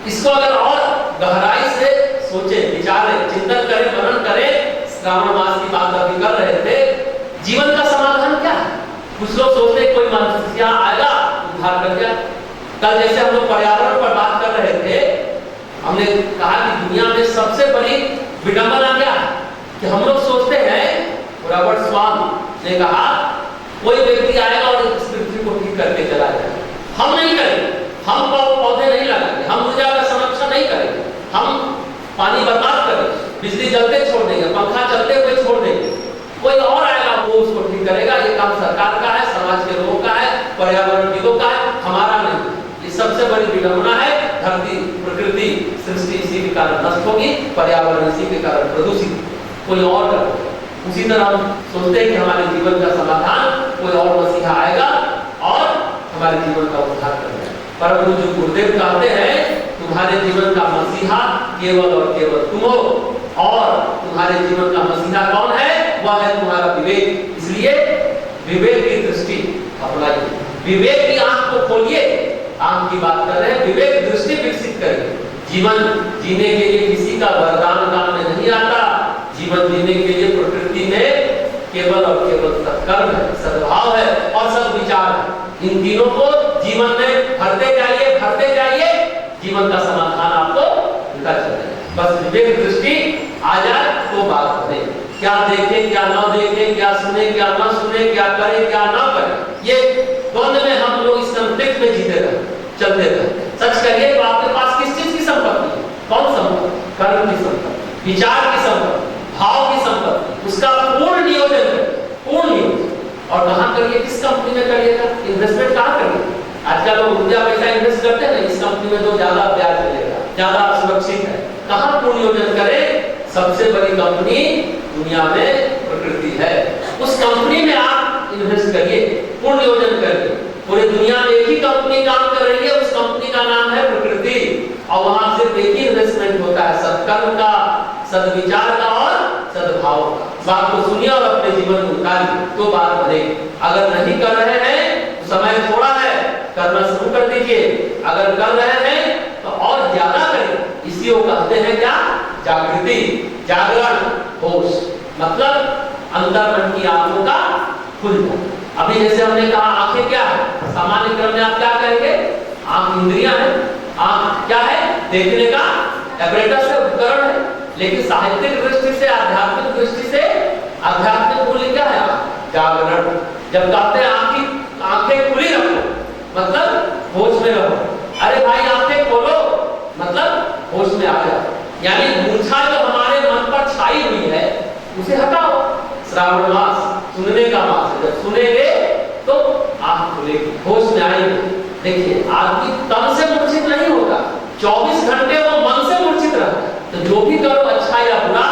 इसको अगर और गहराई से सोचे, विचारे, चिंतन करें, मनन करें, श्रावण मास की बात अभी कर रहे थे, जीवन का समाधान क्या है? कुछ लोग सोचते कोई मनुष्य आएगा उद्धार कर दिया। कल जैसे हम लोग पर्यावरण पर बात कर रहे थे, हमने कहा कि दुनिया में सबसे बड़ी विडंबना क्या है कि हम लोग सोचते हैं, रॉबर्ट स्वामी ने कहा कोई व्यक्ति आएगा और इस पृथ्वी को ठीक करके चला जाएगा। हम नहीं करेंगे, हम पौधे नहीं लगाएंगे, हम ऊर्जा का संरक्षण नहीं करेंगे, हम पानी बर्बाद करेंगे, बिजली जलते छोड़ देंगे, पंखा चलते हुए छोड़ देंगे, कोई और आएगा वो उसको ठीक करेगा। ये काम सरकार का है, समाज के लोगों का है, पर्यावरणविदों का है, हमारा नहीं। ये सबसे बड़ी विडंबना है। धरती, प्रकृति, सृष्टि इसी के कारण नष्ट होगी, पर्यावरण इसी के कारण प्रदूषित, कोई और करेगा। उसी तरह हम सोचते हैं कि हमारे जीवन का समाधान कोई और मसीहा आएगा और हमारे जीवन का उद्धार करेगा। परंतु जो गुरुदेव कहते हैं तुम्हारे जीवन का मसीहा केवल और केवल तुम हो, और तुम्हारे जीवन का मसीहा कौन है? वह है तुम्हारा विवेक। इसलिए विवेक की दृष्टि अपनाइए, विवेक की आंख को खोलिए। आंख की बात कर रहे हैं, विवेक दृष्टि विकसित करिए। जीवन जीने के लिए किसी का वरदान काम में नहीं आता। जीवन जीने के लिए प्रकृति में केवल और केवल सत्कर्म है, सद्भाव है और सद्विचार है। इन तीनों को जीवन में भरते जाइए, भरते जाइए, जीवन का समाधान आपको मिलता चलेगा। बस विवेक दृष्टि आ जाए तो बात बने। क्या देखें, क्या न देखें, क्या सुने, क्या न सुने, क्या करें, क्या न करें, ये द्वंद में हम लोग इस कंफ्लिक्ट में जीते रहे, चलते रहे। सच करिए तो आपके पास किस चीज की संपत्ति है? कौन संपत्ति? कर्म की संपत्ति, विचार की संपत्ति, भाव की संपत्ति। उसका पूर्ण नियोजन करिए, पूर्ण नियोजन। और कहाँ करिए? किस कंपनी में करिएगा? इन्वेस्टमेंट कहाँ करिए? आजकल लोग रुपया पैसा इन्वेस्ट करते हैं ना, इस कंपनी में तो ज्यादा ब्याज मिलेगा, ज्यादा सुरक्षित है। कहाँ पूर्ण नियोजन करें? सबसे बड़ी कंपनी दुनिया में प्रकृति है, उस कंपनी में आप इन्वेस्ट करिए, पूर्ण नियोजन करिए। पूरी दुनिया में एक ही कंपनी काम कर रही है, उस कंपनी का नाम है प्रकृति, और वहां सिर्फ एक ही इन्वेस्टमेंट होता है, सत्कर्म का, सद्विचार का और सद्भाव का। बात को सुनिए और अपने जीवन में उतारिए तो बात बनेगी। अगर नहीं कर रहे हैं तो समय थोड़ा है, करना शुरू कर दीजिए। अगर कर रहे हैं तो और ज्यादा करें। इसी को कहते हैं क्या? जागृति, जागरण, होश। मतलब अंतर मन की आंखों का खुल जाना। अभी जैसे हमने कहा आंखें क्या है? सामान्य क्रम में आप क्या कहेंगे? आंख इंद्रियां है। आंख क्या है? देखने का एपरेटस है, उपकरण है। लेकिन साहित्यिक दृष्टि से, आध्यात्मिक दृष्टि से आध्यात्मिक मूल्य क्या है? जागरण। जब कहते हैं आंखें खुली रखो, मतलब होश में रहो। अरे भाई आंखें खोलो, मतलब होश में आ जाओ। यानी मूर्छा जो हमारे मन पर छाई हुई है उसे हटाओ। श्रावण मास सुनने का मास है, जब सुनेंगे तो आंख खुलेगी, होश में आएगी। देखिए आदमी तन से मूर्छित नहीं होगा, 24 घंटे वो मन से मूर्छित रहता है। तो जो भी करो अच्छा या बुरा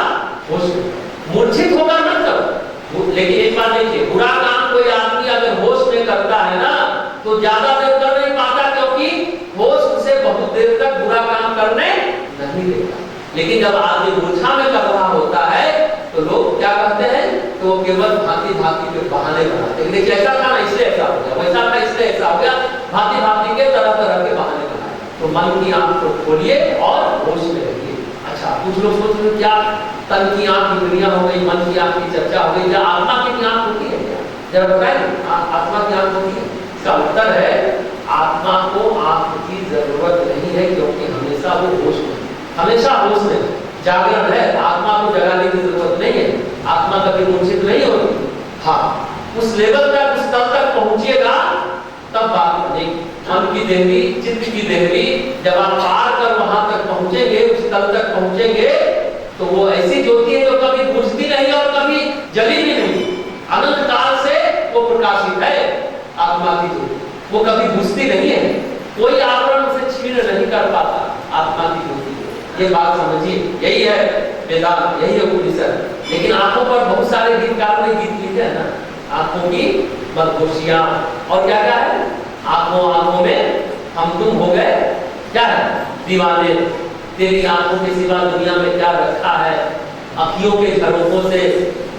होश में, मूर्छित होकर मत करो। लेकिन एक बात देखिए, बुरा काम कोई आदमी अगर होश में करता है ना तो ज्यादा देर कर नहीं पाता, क्योंकि होश उसे बहुत देर तक बुरा काम करने नहीं देता। लेकिन जब आदमी मूर्छा में कर रहा होता है तो लोग क्या कहते हैं? तो केवल भांति भांति के बहाने बनाते हैं। देखिए ऐसा था ना इसलिए ऐसा हो गया, वैसा था इसलिए ऐसा हो गया, भांति भांति के तरह तरह के बहाने बनाए। तो मन की आंख को खोलिए और होश में रहिए। अच्छा, कुछ लोग सोच रहे क्या तन की आंख इंद्रियां हो गई, मन की आंख की चर्चा हो गई, क्या आत्मा की आंख होती है क्या? जरा बताइए, आत्मा की आंख होती है? इसका उत्तर है आत्मा को आंख की जरूरत नहीं है, क्योंकि हमेशा वो होश में, हमेशा होश में जागरण है। आत्मा को जगाने की जरूरत नहीं है, आत्मा कभी मूर्छित नहीं होती। हाँ, उस लेवल तक, उस तल तक पहुंचिएगा तब बात बनेगी। मन की देहरी, चित्त की देहरी जब आप पार कर वहां तक पहुंचेंगे, उस तल तक पहुंचेंगे, तो वो ऐसी ज्योति है जो कभी बुझती नहीं और कभी जली भी नहीं। अनंत काल से वो प्रकाशित है आत्मा की ज्योति, वो कभी बुझती नहीं है, कोई आवरण उसे छीन नहीं कर पाता आत्मा की ज्योति। ये बात समझिए, यही है वेदांत, यही है उपनिषद। लेकिन आंखों पर बहुत सारे गीतकारों ने गीत लिखे हैं ना, आंखों की बदहोशियां और क्या क्या है, आंखों में हम तुम हो गए क्या है दीवाने, तेरी आंखों के सिवा दुनिया में क्या रखा है, अखियों के झरोखों से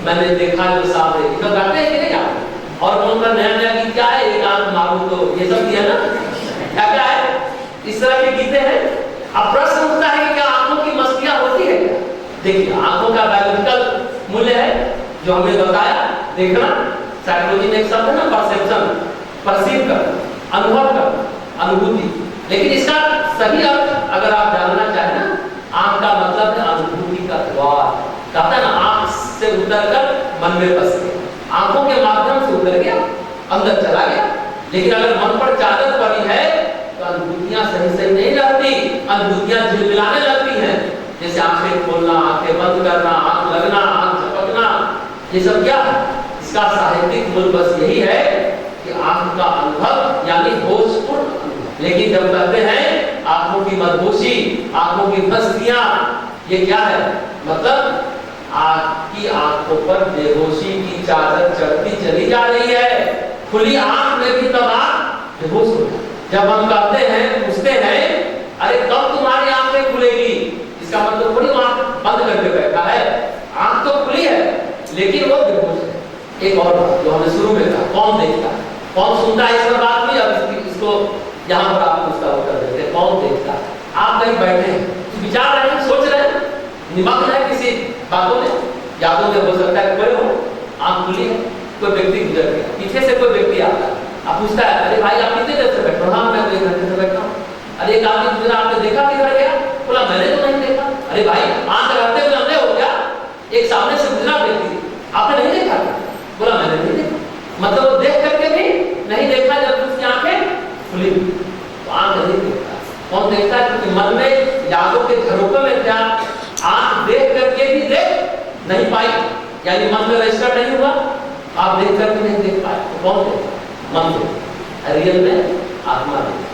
मैंने देखा जो सामने। तो गाते हैं कि नहीं आप? और उनका नया नया गीत क्या है, एक आंख मारू तो, ये सब दिया ना, क्या क्या है, इस तरह के गीते हैं। अब देखिए आंखों का बायोलॉजिकल मूल्य है जो हमने बताया, देखना, साइकोलॉजी में एक शब्द है ना परसेप्शन, परसीव कर, अनुभव कर, अनुभूति। लेकिन इसका सही अर्थ अगर आप जानना चाहें ना, आंख का मतलब है अनुभूति का द्वार। कहता है ना आंख से उतर कर मन में बस गया, आंखों के माध्यम से उतर गया, अंदर चला गया। लेकिन अगर मन पर चादर पड़ी है तो अनुभूतियां सही नहीं रहती, अनुभूतियां झिलमिलाने लगती हैं। जैसे आंखें खोलना, आंखें बंद करना, आंख लगना, आंख झपकना, ये सब क्या है? इसका साहित्यिक मूल बस यही है कि आंख का अनुभव यानी होशपूर्ण अनुभव। लेकिन जब कहते हैं आंखों की मदहोशी, आंखों की मस्तियां, ये क्या है? मतलब आपकी आंखों पर बेहोशी की चादर चढ़ती चली जा रही है। खुली आंख में भी तब आप बेहोश हो जाए। जब हम कहते हैं, पूछते हैं, अरे कब तुम्हारी आंखें खुलेगी, इसका मतलब थोड़ी आंख बंद करके बैठा है, आंख तो खुली है लेकिन वो बेहोश है। एक और बात जो हमने शुरू में कहा, कौन देखता है, कौन सुनता है, इस पर बात हुई। अब इसको यहाँ पर आप उसका उत्तर देते हैं, कौन देखता है? आप कहीं बैठे हैं, विचार रहे हैं, सोच रहे हैं, निमग्न है किसी बातों में, यादों में, हो सकता है कोई हो, आंख खुली है, कोई व्यक्ति गुजर गया, पीछे से कोई व्यक्ति आता है, आप पूछता है, अरे भाई आप कितनी देर से बैठे हो? हाँ मैं 1 घंटे से बैठा हूँ। अरे एक आदमी गुजरा, आपने देखा किधर गया? बोला मैंने तो नहीं देखा। अरे भाई आंख रहते हुए अंधे हो क्या? एक सामने से गुजरा व्यक्ति, आपने नहीं देखा? बोला मैंने नहीं देखा। मतलब वो देख करके भी नहीं देखा जब उसकी आंखें खुली। तो आंख नहीं देखता, कौन देखता है? क्योंकि मन में यादों के झरोखे में क्या आंख देख करके भी देख नहीं पाई, यानी मन में रजिस्टर नहीं हुआ, आप देख करके नहीं देख पाए। तो कौन देखता? मन देखता, रियल में आत्मा देखता।